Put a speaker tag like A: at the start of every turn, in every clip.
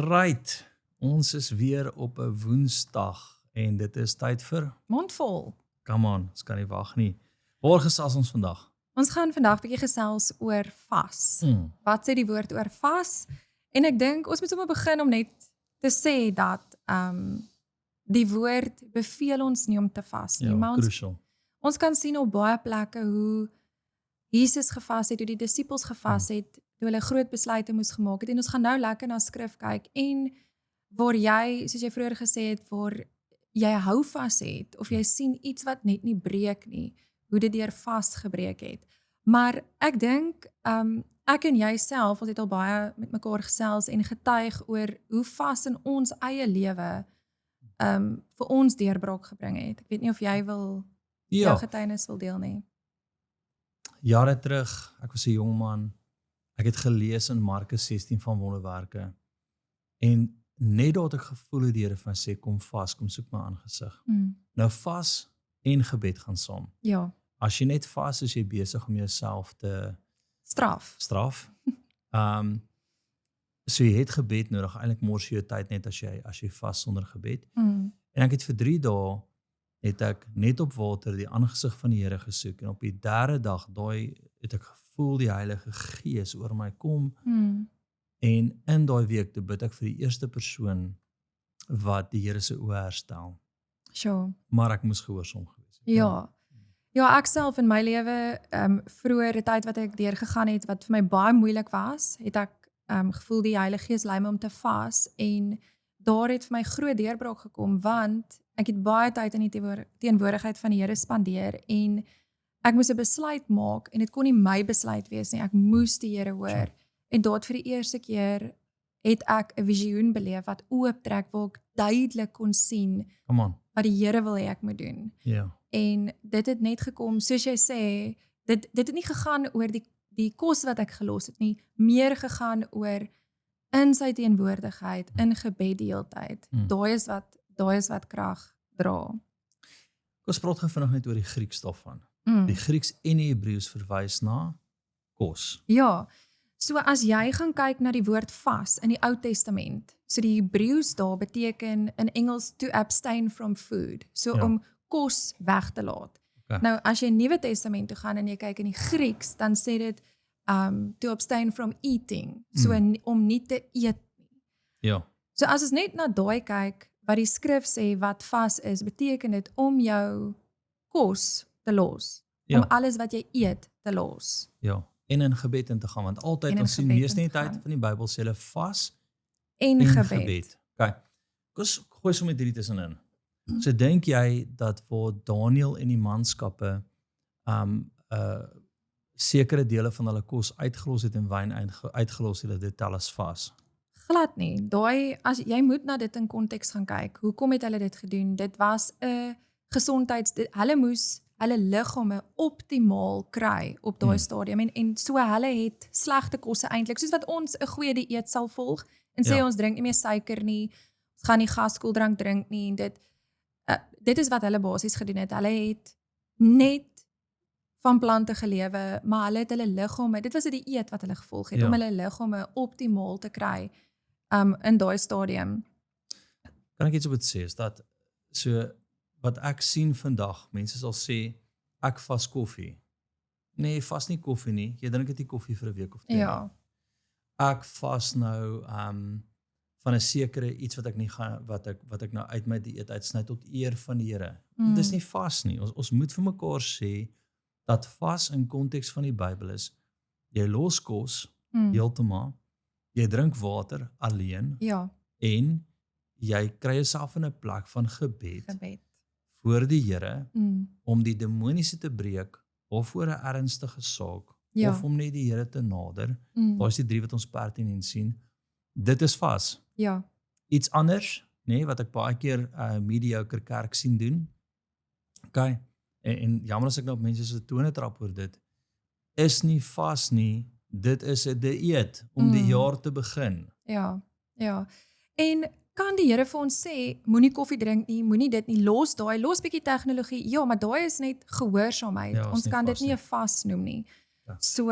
A: Right, ons is weer op 'n Woensdag en dit is tyd vir
B: Mondvol.
A: Come on, ons kan nie wag nie. Waar gesels ons vandag?
B: Ons gaan vandag 'n bietjie gesels oor vas. Wat sê die woord oor vas? En ek dink ons moet sommer begin om net te sê dat die woord beveel ons nie om te vas nie,
A: Ja,
B: maar
A: crucial.
B: ons kan sien op baie plekke hoe Jesus gevas het, hoe die disippels gevas het, toe hulle groot besluite moes gemaak het. En ons gaan nou lekker na skrif kyk en waar jy, soos jy vroeër gesê het, waar jy hou vas het, of jy sien iets wat net nie breek nie, hoe dit deur vas gebreek het. Maar ek dink, ek en jy self, ons het al baie met mekaar gesels en getuig oor hoe vas in ons eie lewe vir ons deurbraak gebring het. Ek weet nie of jy wil jou getuienis wil deel nie.
A: Jare terug, ek was 'n jong man, ek het gelees in Markus 16 van wonderwerke en net daar het ek gevoel hoe die Here vir my sê, kom vas, kom soek my aangesig. Nou vas en gebed gaan saam.
B: Ja.
A: As jy net vas is, jy besig om jouself te straf. So jy het gebed nodig, eintlik mors jy jou tyd net as jy vas sonder gebed. En ek het vir 3 dae het ek net op water die aangesig van die Here gesoek en op die 3de dag daai het ek gevoel die Heilige Gees oor my kom. En in daai week toe bid ek vir die eerste persoon wat die Here se oë herstel.
B: Sure.
A: Maar ek moes gehoorsaam gewees het.
B: Ja, ek self in my lewe, vroeër die tyd wat ek deurgegaan het, wat vir my baie moeilik was, het ek gevoel die Heilige Gees lei my om te vas en daar het vir my groot deurbraak gekom, want ek het baie tyd in die teenwoordigheid van die Here spandeer en ek moes 'n besluit maak en dit kon nie my besluit wees nie, ek moes die Here hoor. En daar vir die eerste keer het ek 'n visioen beleef wat ooptrek waar ek duidelik kon sien wat die Here wil hê ek moet doen. En dit het net gekom, soos jy sê, dit het nie gegaan oor die kos wat ek gelos het nie, meer gegaan oor in sy teenwoordigheid, in gebed die hele tyd. Daai is wat krag dra.
A: Ons praat vinnig net oor die Grieks daarvan. Die Grieks en die Hebreëus verwys na kos.
B: Ja, so as jy gaan kyk na die woord vas in die Ou Testament, so die Hebreëus daar beteken in Engels to abstain from food, so om kos weg te laat. Nou as jy Nuwe Testament toe gaan en jy kyk in die Grieks, dan sê dit to abstain from eating, so om nie te eet nie. So as ons net na daai kyk, wat die skrif sê wat vas is, beteken dit om jou kos te los, om alles wat jy eet te los.
A: En in gebed in te gaan, want altyd ons sien meeste tyd van die Bybel sê hulle vas
B: en gebed.
A: Kom gooi sommer hierdie tussenin. So dink jy dat waar Daniël en die manskappe sekere dele van hulle kos uitgelos het en wyn uitgelos het, dit tel as vas?
B: Glad nie. As jy moet na dit in konteks gaan kyk. Hoekom het hulle dit gedoen? Dit was 'n hulle moes hulle liggame optimaal kry op daai stadium en so hulle het slegte kosse eintlik, soos wat ons 'n goeie dieet sal volg en sê ons drink nie meer suiker nie, ons gaan nie gaskoeldrank drink nie en dit is wat hulle basies gedoen het. Hulle het net van plante gelewe, maar hulle het hulle liggame, dit was 'n dieet wat hulle gevolg het om hulle liggame optimaal te kry in daai stadium.
A: Kan ek iets op dit sê, is dat so wat ek sien vandag, mense sal sê, ek vas koffie. Nee, vas nie koffie nie, jy drink dit nie koffie vir 'n week of 2. Ek vas nou van 'n sekere iets wat ek nie gaan, wat ek nou uit my dieet uitsny tot eer van die Here. Dit is nie vas nie. Ons moet vir mekaar sê dat vas in konteks van die Bybel is, jy los kos heeltemal, jy drink water alleen en jy kry jouself in 'n plek van gebed. Voor die Here om die demoniese te breek of voor 'n ernstige saak of om net die Here te nader. Daar is die 3 wat ons pertinent sien. Dit is vas. Iets anders, wat ek baie keer mediocre kerk sien doen. En jammer as ek nou op mense se tone trap oor dit, is nie vas nie, dit is 'n dieet om die jaar te begin.
B: En kan die Here vir ons sê, moenie koffie drink nie, moenie dit nie, los bietjie tegnologie, maar daai is net gehoorsaamheid, ons kan dit nie 'n vas noem nie. So,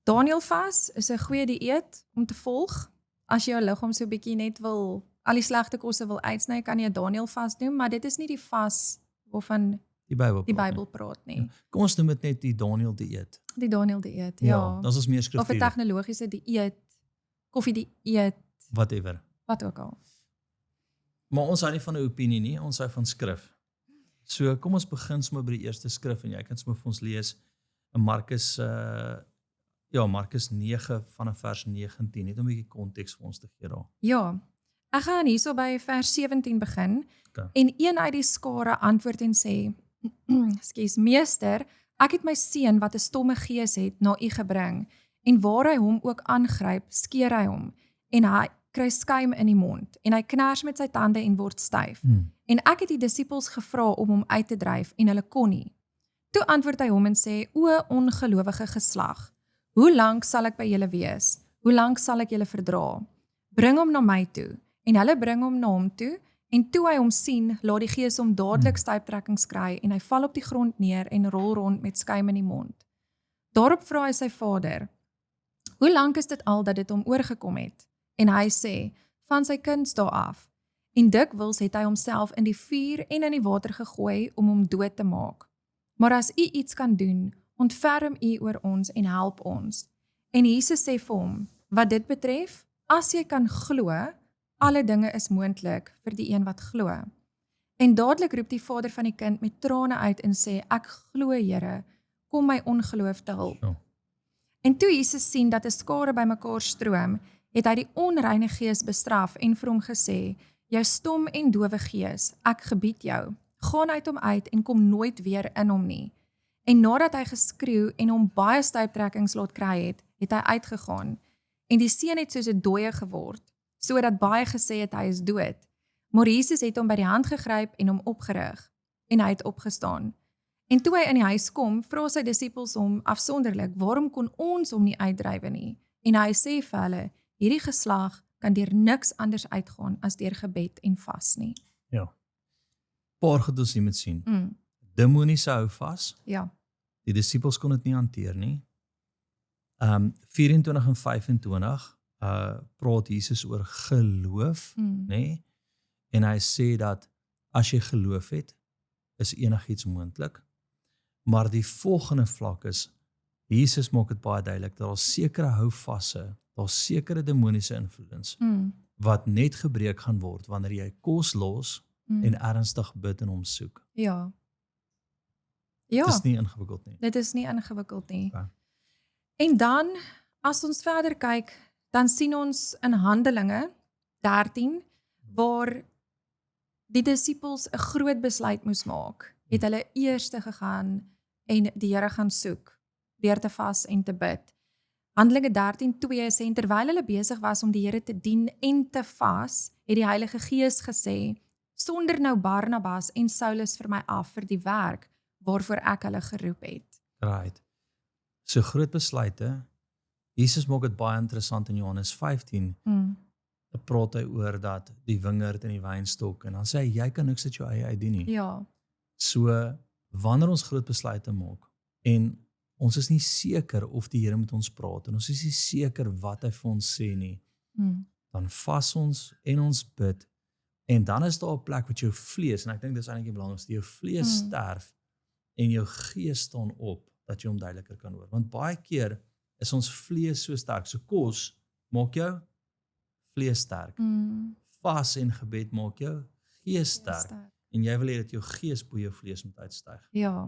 B: Daniel vas is 'n goeie dieet om te volg, as jy jou liggaam so 'n bietjie net wil al die slegte kosse wil uitsny, kan jy 'n Daniel vas doen, maar dit is nie die vas waarvan
A: Die Bybel
B: die
A: praat,
B: Bybel praat nie.
A: Ja. Kom ons noem dit net die Daniel dieet.
B: Die Daniel dieet,
A: Ja, dan is ons meer
B: Of 'n
A: skriftuur,
B: tegnologiese dieet, koffie dieet,
A: whatever.
B: wat ook al.
A: Maar ons hou nie van 'n opinie nie, ons hou van skrif. So kom ons begin sommer by die eerste skrif en jy kan sommer vir ons lees in Markus Markus 9 vanaf vers 19, net om 'n bietjie konteks vir ons te gee daar.
B: Ja, ek gaan hierso by vers 17 begin.
A: Okay.
B: En een uit die skare antwoord en sê, "Skus meester, ek het my seun wat 'n stomme gees het na u gebring, en waar hy hom ook aangryp, skeer hy hom, en hy kry skuim in die mond, en hy kners met sy tande en word styf. En ek het die disippels gevra om hom uit te dryf, en hulle kon nie. Toe antwoord hy hom en sê, o ongelowige geslag, hoe lank sal ek by julle wees? Hoe lank sal ek julle verdra? Bring hom na my toe. En hulle bring hom na hom toe, en toe hy hom sien, laat die gees hom dadelik stuiptrekkings kry, en hy val op die grond neer en rol rond met skuim in die mond. Daarop vra hy sy vader, hoe lank is dit al dat dit hom oorgekom het? En hy sê, van sy kindsdae af. En dikwels het hy homself in die vuur en in die water gegooi om hom dood te maak. Maar as u iets kan doen, ontferm u oor ons en help ons. En Jesus sê vir hom, wat dit betref, as jy kan glo, alle dinge is moontlik vir die een wat glo. En dadelik roep die vader van die kind met trane uit en sê, ek glo Here, kom my ongeloof te hulp.
A: Ja.
B: En toe Jesus sien dat 'n skare bymekaar stroom, het hy die onreine gees bestraf en vir hom gesê, jou stom en dowe gees, ek gebied jou, gaan uit hom uit en kom nooit weer in hom nie. En nadat hy geskreeu en hom baie stuiptrekkings laat kry het, het hy uitgegaan. En die seun het soos 'n dooie geword, sodat baie gesê het hy is dood. Maar Jesus het hom by die hand gegryp en hom opgerig, en hy het opgestaan. En toe hy in die huis kom, vra sy disippels hom afsonderlik, waarom kon ons hom nie uitdrywe nie? En hy sê vir hulle, hierdie geslag kan deur niks anders uitgaan as deur gebed en vas nie.
A: Ja. Paar goed ons nie moet sien. Demoniese hou vas.
B: Ja.
A: Die disippels kon dit nie hanteer nie. 24 en 25 praat Jesus oor geloof, nê? En hy sê dat as jy geloof het, is enigiets moontlik. Maar die volgende vlak is, Jesus maak dit baie duidelik, dat daar sekere houvasse, daar sekere demoniese invloedens, wat net gebreek gaan word, wanneer jy kos los, en ernstig bid en hom soek.
B: Ja. Ja.
A: Dit is nie ingewikkeld nie.
B: Dit is nie ingewikkeld nie.
A: Okay.
B: En dan, as ons verder kyk, dan sien ons in Handelinge 13, waar die disippels 'n groot besluit moes maak, het hulle eers gegaan en die Here gaan soek, deur te vas en te bid. Handelinge 13:2 sê, en terwyl hulle besig was om die Here te dien en te vas, het die Heilige Gees gesê, sonder nou Barnabas en Saulus vir my af vir die werk, waarvoor ek hulle geroep het.
A: Right. So groot besluite. Jesus maak dit baie interessant in Johannes 15. Dan praat hy oor dat die wingerd en die wynstok, en dan sê hy, jy kan niks uit jou eie uitdien nie.
B: Ja.
A: So, wanneer ons groot besluite maak, en ons is nie seker of die Here met ons praat, en ons is nie seker wat hy vir ons sê nie, dan vas ons en ons bid, en dan is daar 'n plek wat jou vlees, en ek dink dis eintlik die belangrikste, jou vlees sterf, en jou gees staan op, dat jy hom duideliker kan hoor. Want baie keer is ons vlees so sterk, so kos maak jou vlees sterk. Vas en gebed maak jou gees sterk. En jy wil hê dat jou gees bo jou vlees moet uitstyg.
B: Ja.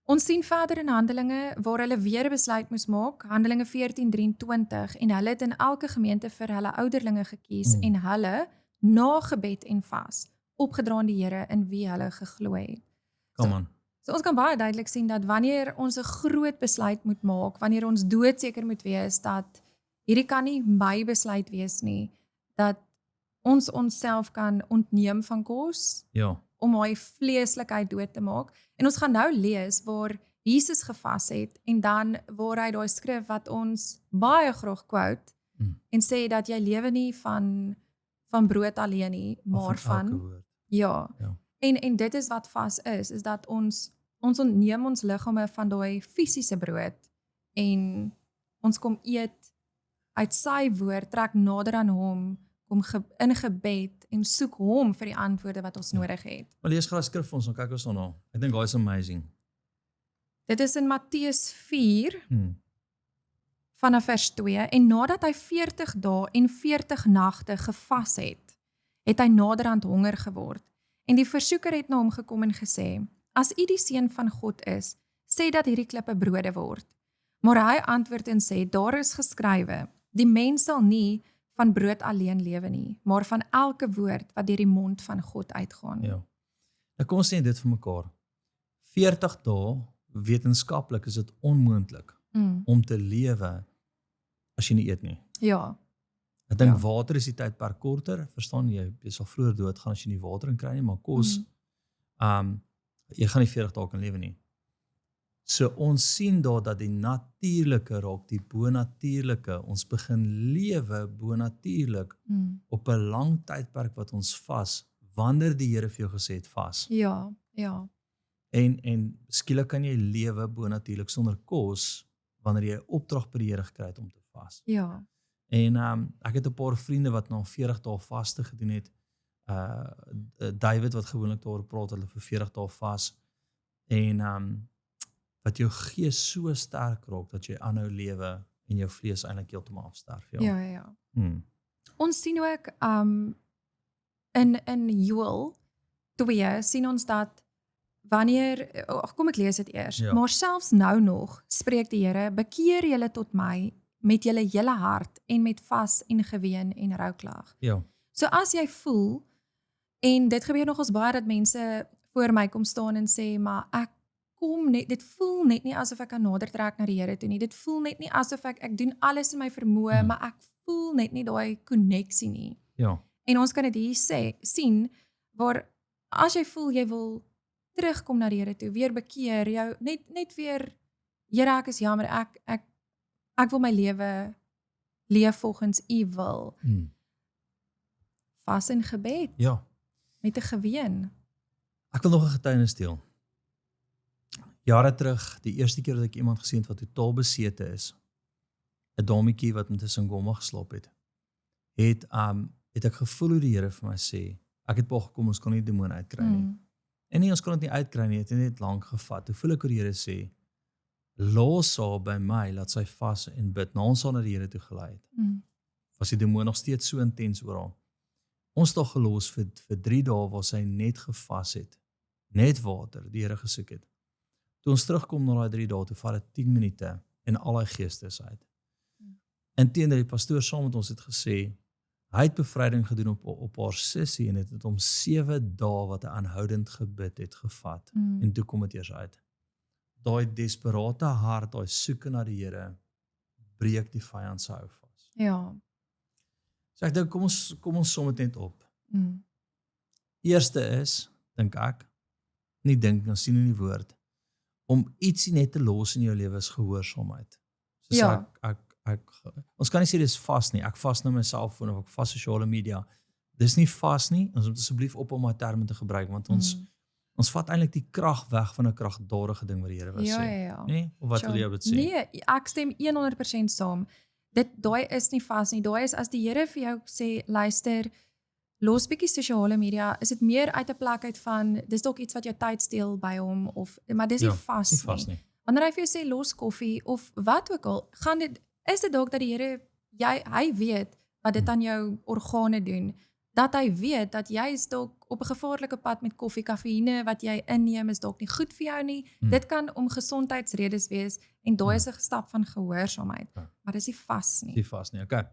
B: Ons sien verder in Handelinge, waar hulle weer 'n besluit moes maak, Handelinge 14:23, en hulle het in elke gemeente vir hulle ouderlinge gekies, en hulle, na gebed en vas, opgedra aan die Here in wie hulle geglo het.
A: Kom aan.
B: So ons kan baie duidelik sien dat wanneer ons 'n groot besluit moet maak, wanneer ons doodseker moet wees dat hierdie kan nie my besluit wees nie, dat ons onsself kan ontneem van kos,
A: Ja.
B: om hy vleeslikheid dood te maak. En ons gaan nou lees waar Jesus gevas het, en dan waar hy daai skrif wat ons baie graag quote, en sê dat jy lewe nie van brood alleen nie, maar van ja. En dit is wat vas is dat ons ontneem ons liggame van daai fisiese brood, en ons kom eet uit sy woord trek nader aan hom, kom in gebed en soek hom vir die antwoorde wat ons nodig het.
A: Maar lees graag skrif vir ons, dan kyk ons daarna. Ek dink daai is amazing.
B: Dit is in Matteus 4 vanaf vers 2 en nadat hy 40 dae en 40 nagte gevas het, het hy naderhand honger geword. En die versoeker het na hom gekom en gesê: "As u die seun van God is, sê dat hierdie klippe brode word." Maar hy antwoord en sê: "Daar is geskrywe: Die mens sal nie van brood alleen lewe nie, maar van elke woord wat deur die mond van God uitgaan."
A: Ja. Nou kom ons sê dit vir mekaar. 40 dae wetenskaplik is dit onmoontlik om te lewe as jy nie eet nie.
B: Ja.
A: Ek dink water is die tydperk korter, verstaan jy sal vroeër doodgaan as jy nie water in kry nie, maar kos jy gaan nie 40 dae kan lewe nie. So ons sien daar dat die natuurlike raak die bonatuurlike, ons begin lewe bonatuurlik op 'n lang tydperk wat ons vas, wanneer die Here vir jou gesê het vas.
B: Ja, ja.
A: En skielik kan jy lewe bonatuurlik sonder kos wanneer jy 'n opdrag by die Here gekry het om te vas.
B: Ja.
A: En ek het 'n paar vriende wat na 40 dae vaste gedoen het. David wat gewoonlik daaroor praat, hulle vir 40 dae vas. En wat jou gees so sterk raak dat jy aanhou lewe en jou vlees eintlik heeltemal afsterf.
B: Ja. Ons sien ook in Joël 2 sien ons dat wanneer, kom ek lees dit eers, maar selfs nou nog spreek die Here: "Bekeer julle tot my met julle hele hart en met vas en geween en rouklag."
A: Ja.
B: So as jy voel, en dit gebeur nogals baie dat mense voor my kom staan en sê, maar ek kom net, dit voel net nie asof ek kan nader trek na die Here toe nie. Dit voel net nie asof ek doen alles in my vermoë, maar ek voel net nie daai koneksie nie.
A: Ja.
B: En ons kan dit hier sien waar as jy voel jy wil terugkom na die Here toe, weer bekeer, jou net weer, Here, ek is jammer, ek wil my lewe leef volgens u wil. Vas en gebed.
A: Ja.
B: Met 'n geween.
A: Ek wil nog 'n getuienis deel. Jare terug, die eerste keer dat ek iemand gesien het wat totaal besete is, 'n dametjie wat met 'n singoma geslaap het, het ek gevoel hoe die Here vir my sê, ek het pas gekom, ons kon nie die demoon uitkry nie. En nie, ons kon dit nie uitkry nie, het net lank gevat. Hoe voel ek hoe die Here sê, los haar by my, laat sy vas en bid, na ons na die Here toe gelei het. Was die demoon nog steeds so intens oor haar. Ons het gelos vir 3 dae waar sy net gevas het, net water, die Here gesoek het. Toe ons terugkom na daai 3 dae, toe vat dit 10 minute en al die geeste is uit. Inteendeel, die pastoor saam met ons het gesê, hy het bevryding gedoen op haar sussie en het om 7 dae wat hy aanhoudend gebid het gevat. En toe kom dit eers uit. Daai desperate hart, daai soeke na die Here, breek die vyand se hou vas.
B: Ja.
A: So ek dink, kom ons som dit net op. Eerste is, dink ek, nie dink, ons sien in die woord, om ietsie net te los in jou lewe is gehoorsaamheid. Soos ons kan nie sê dis vas nie, ek vas nou my selfoon of ek vas sosiale media. Dis nie vas nie, ons moet asseblief op om my terme te gebruik, want ons vat eintlik die krag weg van 'n kragdadige ding wat die Here wil sê.
B: Ja.
A: Nee? Of wat wil jy dit sê?
B: Nee, ek stem 100% saam. Daai is nie vas nie. Daai is as die Here vir jou sê, luister, los bietjie sosiale media, is dit meer uit 'n plek uit van, dis dalk iets wat jou tyd steel by hom, maar dis nie vas nie. Wanneer hy vir jou sê, los koffie, of wat ook al, is dit dalk dat die Here, hy weet wat dit aan jou organe doen, dat hy weet dat jy is dalk op 'n gevaarlike pad met koffie, kafeïne wat jy inneem is dalk nie goed vir jou nie. Dit kan om gesondheidsredes wees en daai is 'n stap van gehoorsaamheid. Maar dis nie vas nie.
A: Dis vas nie. Okay.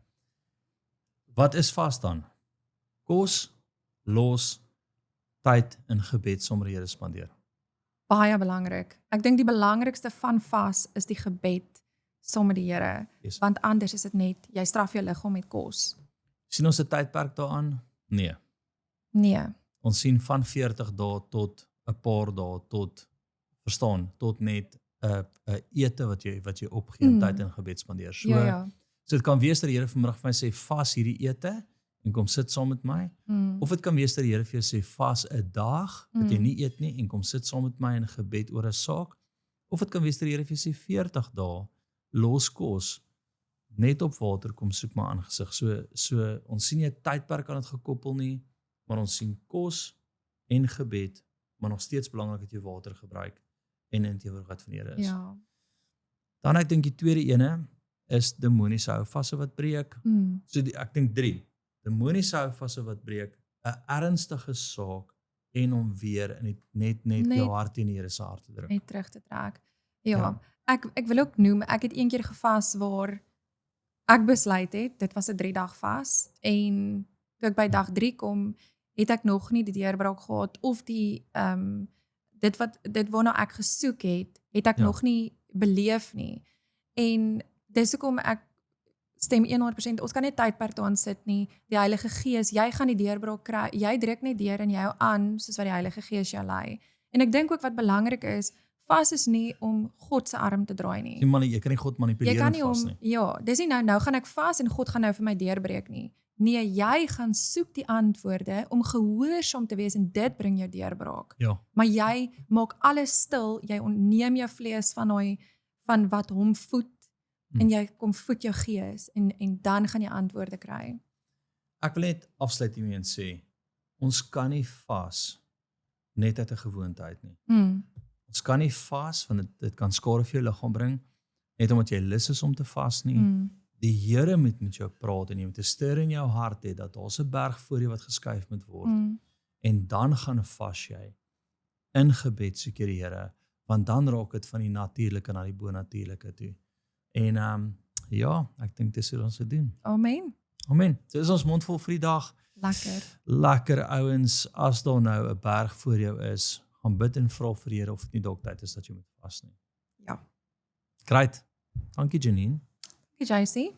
A: Wat is vas dan? Kos, los, tyd in gebed saam met die Here spandeer.
B: Baie belangrik. Ek dink die belangrikste van vas is die gebed saam met die Here, want anders is dit net jy straf jou liggaam met kos.
A: Sien ons 'n tydperk daaraan? Nee. Ons sien van 40 dae tot 'n paar dae tot net 'n ete wat jy opgee en tyd in gebed spandeer. So dit kan wees dat die Here vanmiddag vir my sê vas hierdie ete en kom sit saam met my, of dit kan wees dat die Here vir jou sê vas 'n dag wat jy nie eet nie en kom sit saam met my in gebed oor 'n saak, of dit kan wees dat die Here vir jou sê 40 dae los kos, net op water kom soek my aangesig. So ons sien nie 'n tydperk aan dit gekoppel nie, maar ons sien kos en gebed, maar nog steeds belangrik dat jy water gebruik en in teenwoordigheid van die Here is.
B: Ja.
A: Dan ek dink die tweede ene is demoniese houvasse wat breek. So ek dink 3. Demoniese houvasse wat breek, 'n ernstige saak en om weer in net jou hart in die Here se hart te druk.
B: Net terug te trek. Ja. Ek wil ook noem, ek het een keer gevas waar ek besluit het, dit was 'n 3-dag vas en toe ek by dag 3 kom, het ek nog nie die deurbraak gehad of die dit waarna ek gesoek het ek nog nie beleef nie. En dis hoekom ek stem 100%, ons kan nie tydperk daarin sit nie. Die Heilige Gees, jy gaan die deurbraak kry. Jy druk net deur en jy hou aan soos wat die Heilige Gees jou lei. En ek dink ook wat belangrik is, vas is nie om God se arm te draai nie.
A: Jy kan nie God manipuleer en vas nie.
B: Ja, dis nie nou gaan ek vas en God gaan nou vir my deurbreek nie. Nee, jy gaan soek die antwoorde om gehoorsaam te wees en dit bring jou deurbraak.
A: Ja.
B: Maar jy maak alles stil, jy ontneem jou vlees van wat hom voed en jy kom voed jou gees en dan gaan jy antwoorde kry.
A: Ek wil net afsluit hiermee en sê, ons kan nie vas net uit 'n gewoonte uit nie. Ons kan nie vas, want dit kan skade vir jou liggaam bring, net omdat jy lus is om te vas nie. Die Here moet met jou praat en jy moet 'n stir in jou hart hê dat daar's 'n berg voor jou wat geskuif moet word. En dan gaan vas jy in gebed soek jy die Here, want dan raak dit van die natuurlike na die bonatuurlike toe. En ja, ek dink dis hoe ons dit doen.
B: Amen.
A: Amen. So is ons mondvol vir die dag. Lekker ouens, as daar nou 'n berg voor jou is, gaan bid en vra vir die Here of dit nie dalk tyd is dat jy moet vas nie.
B: Ja.
A: Great. Dankie Janine.
B: Dankie JC.